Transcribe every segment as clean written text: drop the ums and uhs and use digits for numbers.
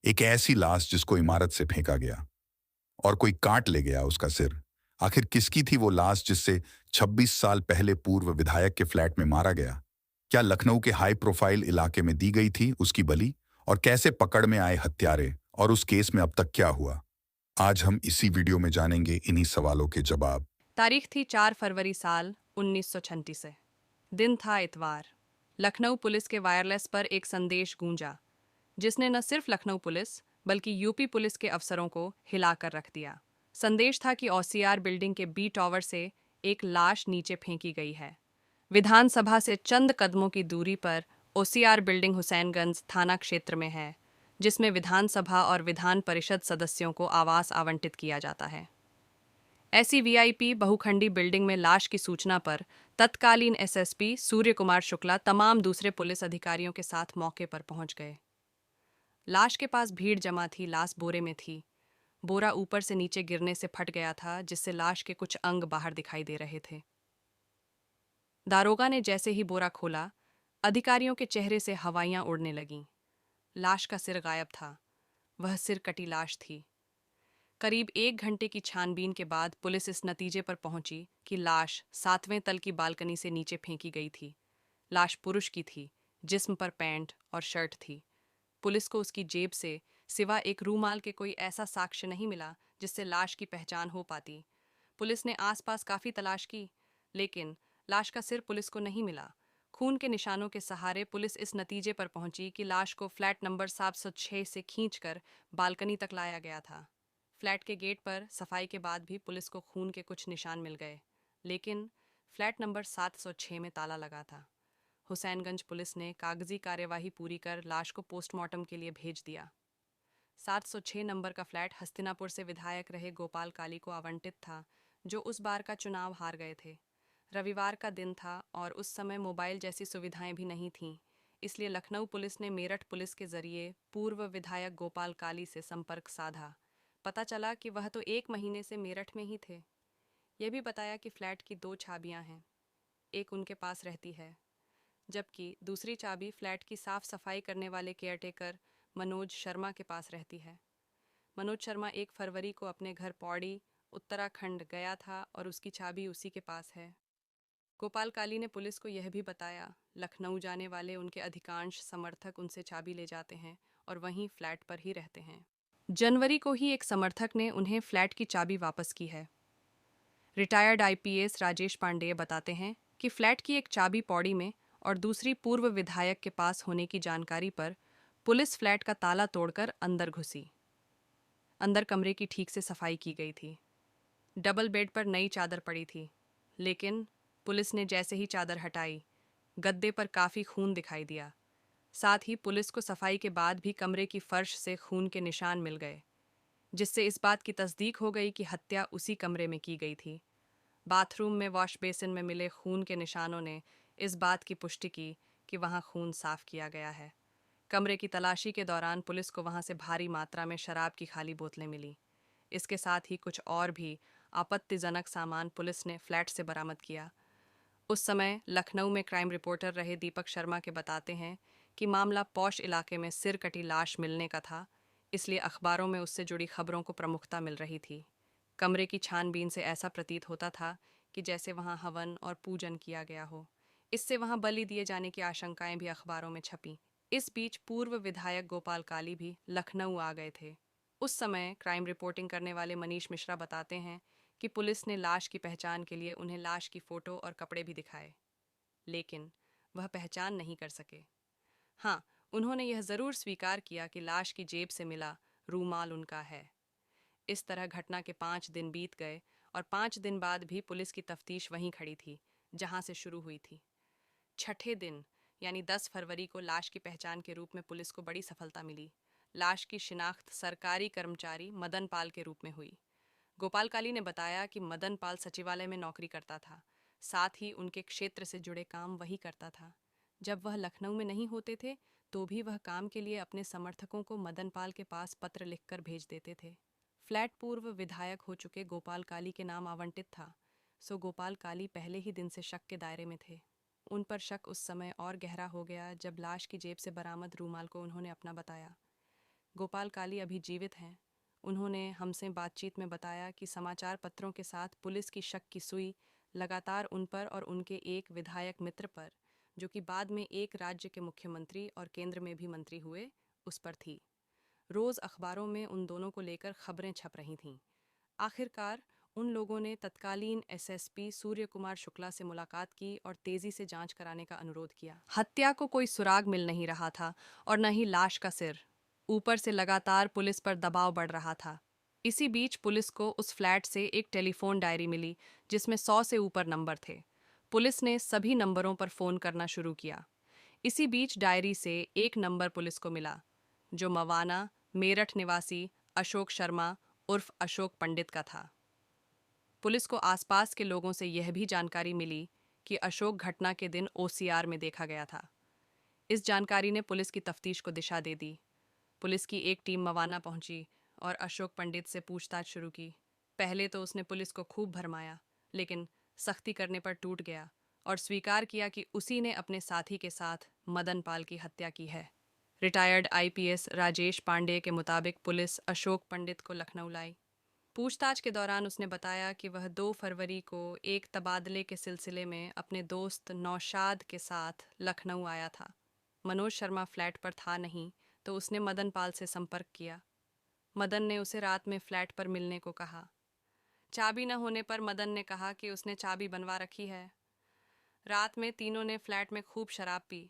एक ऐसी लाश जिसको इमारत से फेंका गया और कोई काट ले गया उसका सिर। आखिर किसकी थी वो लाश जिससे 26 साल पहले पूर्व विधायक के फ्लैट में मारा गया? क्या लखनऊ के हाई प्रोफाइल इलाके में दी गई थी उसकी बलि? और कैसे पकड़ में आए हत्यारे? और उस केस में अब तक क्या हुआ? आज हम इसी वीडियो में जानेंगे इन्हीं सवालों के जवाब। तारीख थी 4 फरवरी साल 1936 से। दिन था इतवार। लखनऊ पुलिस के वायरलेस पर एक संदेश गूंजा जिसने न सिर्फ लखनऊ पुलिस बल्कि यूपी पुलिस के अफसरों को हिलाकर रख दिया। संदेश था कि ओसीआर बिल्डिंग के बी टावर से एक लाश नीचे फेंकी गई है। विधानसभा से चंद कदमों की दूरी पर ओसीआर बिल्डिंग हुसैनगंज थाना क्षेत्र में है, जिसमें विधानसभा और विधान परिषद सदस्यों को आवास आवंटित किया जाता है। ऐसी वीआईपी बहुखंडी बिल्डिंग में लाश की सूचना पर तत्कालीन एसएसपी सूर्य कुमार शुक्ला तमाम दूसरे पुलिस अधिकारियों के साथ मौके पर पहुंच गए। लाश के पास भीड़ जमा थी। लाश बोरे में थी। बोरा ऊपर से नीचे गिरने से फट गया था, जिससे लाश के कुछ अंग बाहर दिखाई दे रहे थे। दारोगा ने जैसे ही बोरा खोला, अधिकारियों के चेहरे से हवाइयां उड़ने लगीं। लाश का सिर गायब था। वह सिर कटी लाश थी। करीब 1 घंटे की छानबीन के बाद पुलिस इस नतीजे पर पहुंची कि लाश 7वें तल की बालकनी से नीचे फेंकी गई थी। लाश पुरुष की थी। जिस्म पर पैंट और शर्ट थी। पुलिस को उसकी जेब से सिवा एक रूमाल के कोई ऐसा साक्ष्य नहीं मिला जिससे लाश की पहचान हो पाती। पुलिस ने आसपास काफी तलाश की, लेकिन लाश का सिर पुलिस को नहीं मिला। खून के निशानों के सहारे पुलिस इस नतीजे पर पहुंची कि लाश को फ्लैट नंबर 706 से खींचकर बालकनी तक लाया गया था। फ्लैट के गेट पर सफाई के बाद भी पुलिस को खून के कुछ निशान मिल गए, लेकिन फ्लैट नंबर 706 में ताला लगा था। हुसैनगंज पुलिस ने कागजी कार्यवाही पूरी कर लाश को पोस्टमार्टम के लिए भेज दिया। 706 नंबर का फ्लैट हस्तिनापुर से विधायक रहे गोपाल काली को आवंटित था, जो उस बार का चुनाव हार गए थे। रविवार का दिन था और उस समय मोबाइल जैसी सुविधाएं भी नहीं थीं, इसलिए लखनऊ पुलिस ने मेरठ पुलिस के जरिए पूर्व विधायक गोपाल काली से संपर्क साधा। पता चला कि वह तो 1 महीने से मेरठ में ही थे। यह भी बताया कि फ्लैट की 2 चाबियां हैं। एक उनके पास रहती है, जबकि दूसरी चाबी फ्लैट की साफ सफाई करने वाले केयरटेकर मनोज शर्मा के पास रहती है। मनोज शर्मा 1 फरवरी को अपने घर पौड़ी, उत्तराखंड गया था और उसकी चाबी उसी के पास है। गोपाल काली ने पुलिस को यह भी बताया, लखनऊ जाने वाले उनके अधिकांश समर्थक उनसे चाबी ले जाते हैं और वहीं फ्लैट पर ही रहते हैं। जनवरी को ही एक समर्थक ने उन्हें फ्लैट की चाबी वापस की है। रिटायर्ड आईपीएस राजेश पांडेय बताते हैं कि फ्लैट की एक चाबी पौड़ी में और दूसरी पूर्व विधायक के पास होने की जानकारी पर पुलिस फ्लैट का ताला तोड़कर अंदर घुसी। अंदर कमरे की ठीक से सफाई की गई थी। डबल बेड पर नई चादर पड़ी थी, लेकिन पुलिस ने जैसे ही चादर हटाई, गद्दे पर काफी खून दिखाई दिया। साथ ही पुलिस को सफाई के बाद भी कमरे की फर्श से खून के निशान मिल गए, जिससे इस बात की तस्दीक हो गई कि हत्या उसी कमरे में की गई थी। बाथरूम में वॉश बेसिन में मिले खून के निशानों ने इस बात की पुष्टि की कि वहां खून साफ किया गया है। कमरे की तलाशी के दौरान पुलिस को वहां से भारी मात्रा में शराब की खाली बोतलें मिली। इसके साथ ही कुछ और भी आपत्तिजनक सामान पुलिस ने फ्लैट से बरामद किया। उस समय लखनऊ में क्राइम रिपोर्टर रहे दीपक शर्मा के बताते हैं कि मामला पौश इलाके में सिर कटी लाश मिलने का था, इसलिए अखबारों में उससे जुड़ी खबरों को प्रमुखता मिल रही थी। कमरे की छानबीन से ऐसा प्रतीत होता था कि जैसे वहां हवन और पूजन किया गया हो। इससे वहां बलि दिए जाने की आशंकाएं भी अखबारों में छपीं। इस बीच पूर्व विधायक गोपाल काली भी लखनऊ आ गए थे। उस समय क्राइम रिपोर्टिंग करने वाले मनीष मिश्रा बताते हैं कि पुलिस ने लाश की पहचान के लिए उन्हें लाश की फोटो और कपड़े भी दिखाए, लेकिन वह पहचान नहीं कर सके। हाँ, उन्होंने यह जरूर स्वीकार किया कि लाश की जेब से मिला रूमाल उनका है। इस तरह घटना के 5 दिन बीत गए और 5 दिन बाद भी पुलिस की तफ्तीश वहीं खड़ी थी जहां से शुरू हुई थी। छठे दिन यानी 10 फरवरी को लाश की पहचान के रूप में पुलिस को बड़ी सफलता मिली। लाश की शिनाख्त सरकारी कर्मचारी मदन पाल के रूप में हुई। गोपाल काली ने बताया कि मदन पाल सचिवालय में नौकरी करता था, साथ ही उनके क्षेत्र से जुड़े काम वही करता था। जब वह लखनऊ में नहीं होते थे तो भी वह काम के लिए अपने समर्थकों को मदन पाल के पास पत्र लिखकर भेज देते थे। फ्लैट पूर्व विधायक हो चुके गोपाल काली के नाम आवंटित था, सो गोपाल काली पहले ही दिन से शक के दायरे में थे। उन पर शक उस समय और गहरा हो गया जब लाश की जेब से बरामद रूमाल को उन्होंने अपना बताया। गोपाल काली अभी जीवित हैं। उन्होंने हमसे बातचीत में बताया कि समाचार पत्रों के साथ पुलिस की शक की सुई लगातार उन पर और उनके एक विधायक मित्र पर, जो कि बाद में एक राज्य के मुख्यमंत्री और केंद्र में भी मंत्री हुए, उस पर थी। रोज अखबारों में उन दोनों को लेकर खबरें छप रही थीं। आखिरकार उन लोगों ने तत्कालीन एसएसपी सूर्य कुमार शुक्ला से मुलाकात की और तेजी से जांच कराने का अनुरोध किया। हत्या को कोई सुराग मिल नहीं रहा था और न ही लाश का सिर। ऊपर से लगातार पुलिस पर दबाव बढ़ रहा था। इसी बीच पुलिस को उस फ्लैट से एक टेलीफोन डायरी मिली जिसमें 100 से ऊपर नंबर थे। पुलिस ने सभी नंबरों पर फोन करना शुरू किया। इसी बीच डायरी से एक नंबर पुलिस को मिला, जो मवाना मेरठ निवासी अशोक शर्मा उर्फ अशोक पंडित का था। पुलिस को आसपास के लोगों से यह भी जानकारी मिली कि अशोक घटना के दिन ओसीआर में देखा गया था। इस जानकारी ने पुलिस की तफ्तीश को दिशा दे दी। पुलिस की एक टीम मवाना पहुंची और अशोक पंडित से पूछताछ शुरू की। पहले तो उसने पुलिस को खूब भरमाया, लेकिन सख्ती करने पर टूट गया और स्वीकार किया कि उसी ने अपने साथी के साथ मदन पाल की हत्या की है। रिटायर्ड आईपीएस राजेश पांडे के मुताबिक पुलिस अशोक पंडित को लखनऊ लाई। पूछताछ के दौरान उसने बताया कि वह 2 फरवरी को एक तबादले के सिलसिले में अपने दोस्त नौशाद के साथ लखनऊ आया था। मनोज शर्मा फ्लैट पर था नहीं, तो उसने मदन पाल से संपर्क किया। मदन ने उसे रात में फ्लैट पर मिलने को कहा। चाबी न होने पर मदन ने कहा कि उसने चाबी बनवा रखी है। रात में तीनों ने फ्लैट में खूब शराब पी।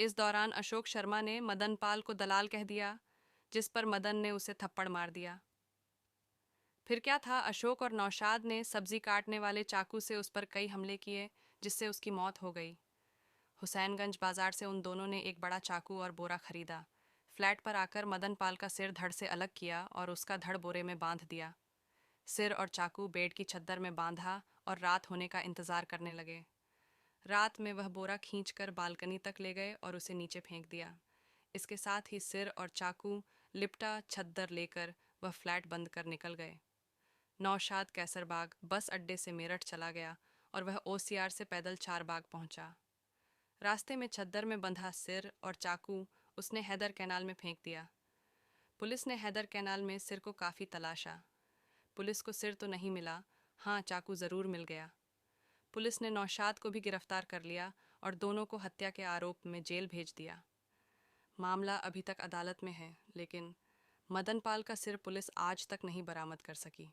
इस दौरान अशोक शर्मा ने मदन पाल को दलाल कह दिया, जिस पर मदन ने उसे थप्पड़ मार दिया। फिर क्या था, अशोक और नौशाद ने सब्जी काटने वाले चाकू से उस पर कई हमले किए, जिससे उसकी मौत हो गई। हुसैनगंज बाजार से उन दोनों ने एक बड़ा चाकू और बोरा खरीदा। फ्लैट पर आकर मदन पाल का सिर धड़ से अलग किया और उसका धड़ बोरे में बांध दिया। सिर और चाकू बेड की चद्दर में बांधा और रात होने का इंतजार करने लगे। रात में वह बोरा खींचकर बालकनी तक ले गए और उसे नीचे फेंक दिया। इसके साथ ही सिर और चाकू लिपटा चद्दर लेकर वह फ्लैट बंद कर निकल गए। नौशाद कैसरबाग बस अड्डे से मेरठ चला गया और वह ओसीआर से पैदल चारबाग पहुंचा। रास्ते में चद्दर में बंधा सिर और चाकू उसने हैदर कैनाल में फेंक दिया। पुलिस ने हैदर कैनाल में सिर को काफ़ी तलाशा। पुलिस को सिर तो नहीं मिला, हाँ चाकू ज़रूर मिल गया। पुलिस ने नौशाद को भी गिरफ्तार कर लिया और दोनों को हत्या के आरोप में जेल भेज दिया। मामला अभी तक अदालत में है, लेकिन मदन पाल का सिर पुलिस आज तक नहीं बरामद कर सकी।